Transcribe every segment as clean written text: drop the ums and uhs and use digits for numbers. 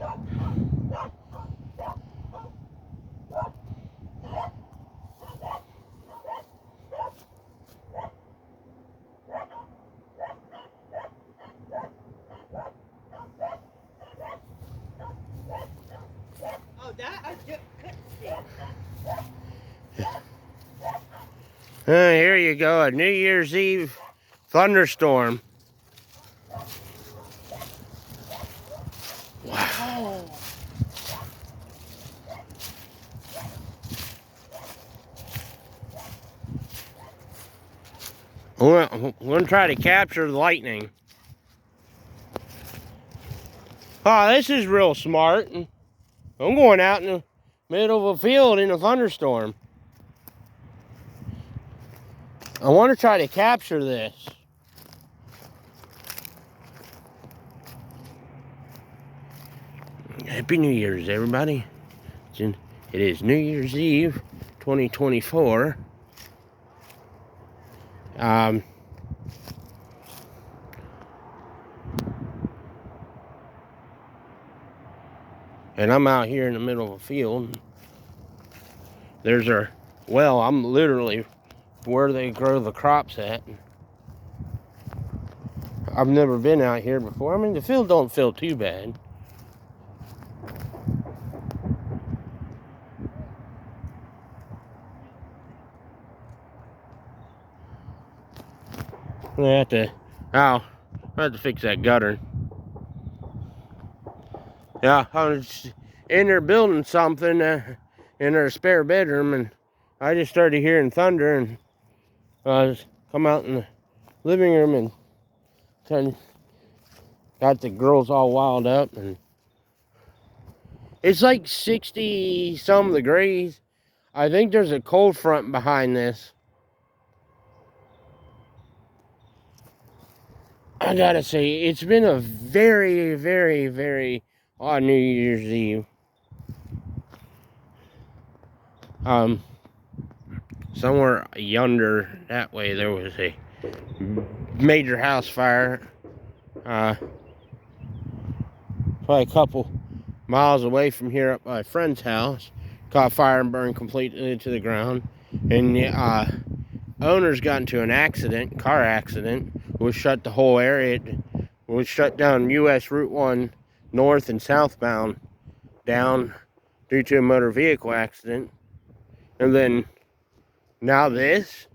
Oh, that I just couldn't see. Here you go, a New Year's Eve thunderstorm. Wow. We're going to try to capture the lightning. Oh, this is real smart. I'm going out in the middle of a field in a thunderstorm. I want to try to capture this. Happy New Year's, everybody. It is New Year's Eve, 2024. And I'm out here in the middle of a field. There's our, well, I'm literally where they grow the crops at. I've never been out here before. I mean, the field don't feel too bad. I have to, I have to fix that gutter. Yeah, I was in there building something in our spare bedroom, and I just started hearing thunder, and I come out in the living room and got the girls all wild up, and it's like 60 some degrees. I think there's a cold front behind this. I gotta say, it's been a very, very, very odd New Year's Eve. Somewhere yonder that way there was a major house fire. Probably a couple miles away from here up by a friend's house. Caught fire and burned completely to the ground. And the owners got into an accident, car accident, which shut the whole area, which shut down US Route 1 north and southbound down due to a motor vehicle accident. And then now this.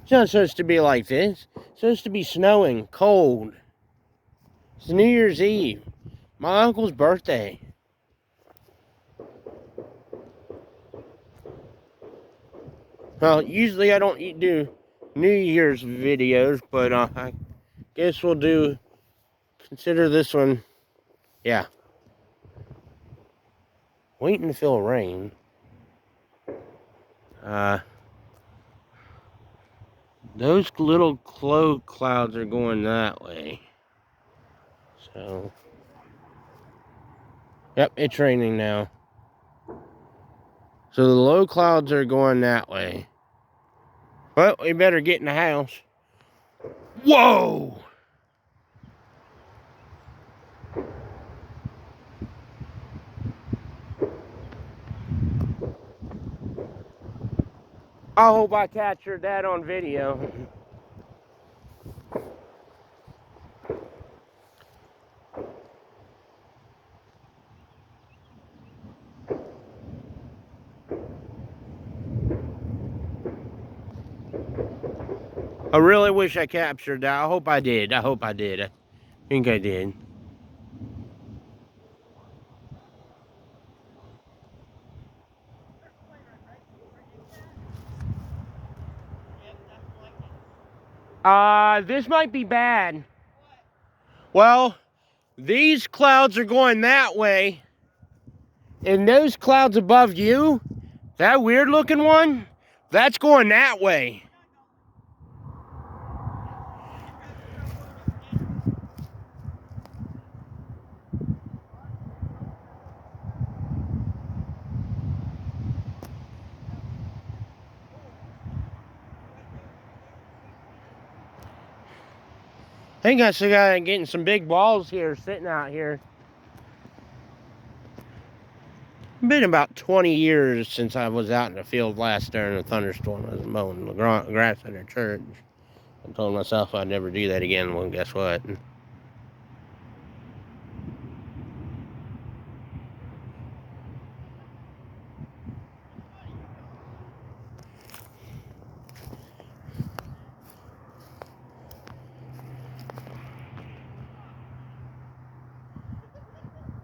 It's not supposed to be like this. It's supposed to be snowing, cold. It's New Year's Eve. My uncle's birthday. Well, usually I don't do New Year's videos, but I guess we'll consider this one, yeah. Waiting to feel rain. Those little clouds are going that way. So, yep, it's raining now. So the low clouds are going that way. Well, we better get in the house. Whoa! I hope I captured that on video. I really wish I captured that. I hope I did. I hope I did. I think I did. This might be bad. Well, these clouds are going that way. And those clouds above you, that weird looking one, that's going that way. I think I still got getting some big balls here sitting out here. It's been about 20 years since I was out in the field last during a thunderstorm. I was mowing the grass at our church. I told myself I'd never do that again. Well, guess what?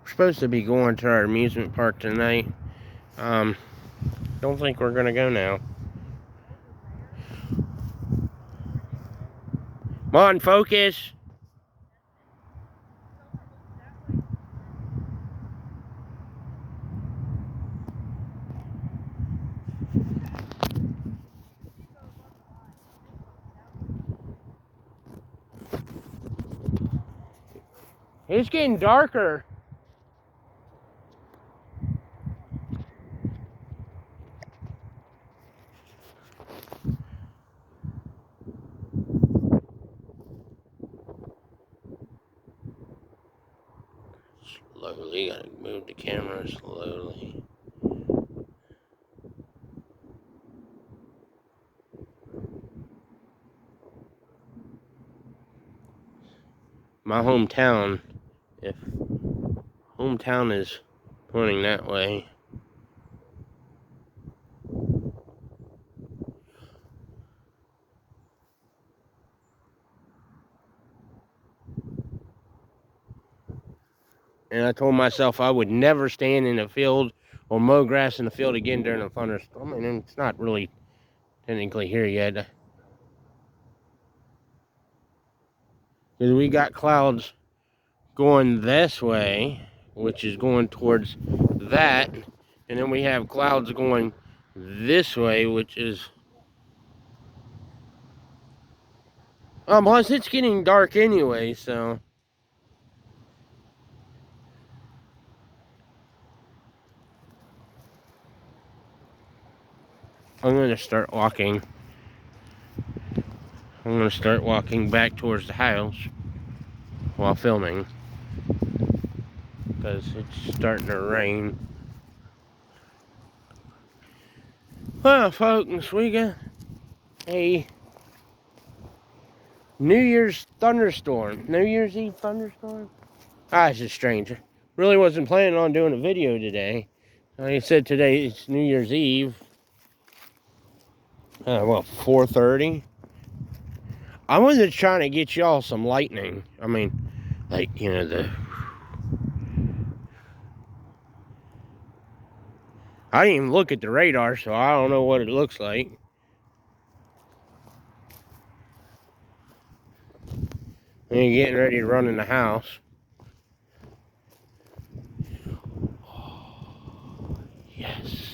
We're supposed to be going to our amusement park tonight. Don't think we're gonna go now. Come on, focus. It's getting darker. Slowly, gotta move the camera slowly. My hometown, if hometown is pointing that way. And I told myself I would never stand in a field or mow grass in the field again during a thunderstorm. And it's not really technically here yet. Because we got clouds going this way, which is going towards that. And then we have clouds going this way, which is... plus it's getting dark anyway, so... I'm going to start walking. I'm going to start walking back towards the house while filming. Because it's starting to rain. Well, folks, we got a New Year's thunderstorm. New Year's Eve thunderstorm? It's just strange. Really wasn't planning on doing a video today. Like I said, today it's New Year's Eve. 4:30. I was trying to get y'all some lightning. I mean, like, you know, I didn't even look at the radar, so I don't know what it looks like. And getting ready to run in the house. Yes.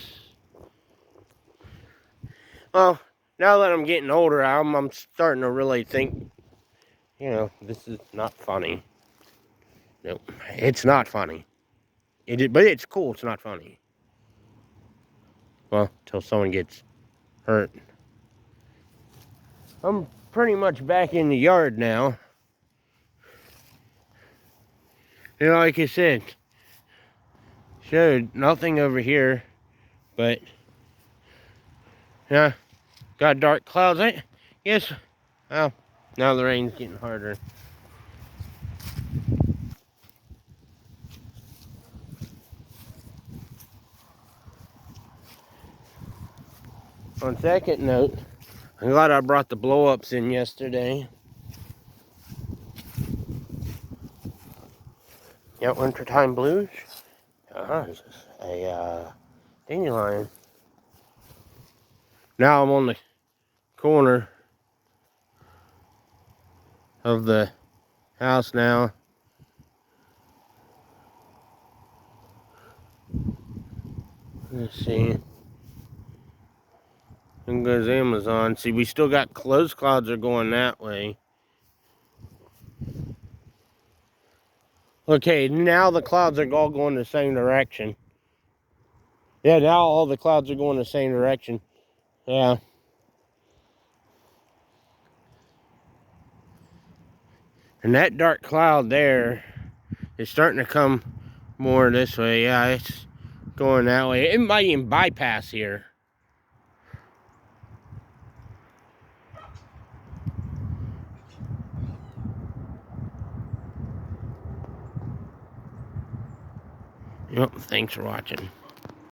Well, now that I'm getting older, I'm starting to really think, you know, this is not funny. Nope, it's not funny. But it's cool, it's not funny. Well, till someone gets hurt. I'm pretty much back in the yard now. You know, like I said, showed nothing over here, but yeah, got dark clouds. Yes, well, now the rain's getting harder. On second note, I'm glad I brought the blow-ups in yesterday. Yeah, wintertime blues. This is a dandelion. Now I'm on the corner of the house now. Let's see. And goes Amazon. See, we still got those clouds are going that way. Okay, now the clouds are all going the same direction. Yeah, now all the clouds are going the same direction. Yeah. And that dark cloud there is starting to come more this way. Yeah, it's going that way. It might even bypass here. Yep, thanks for watching.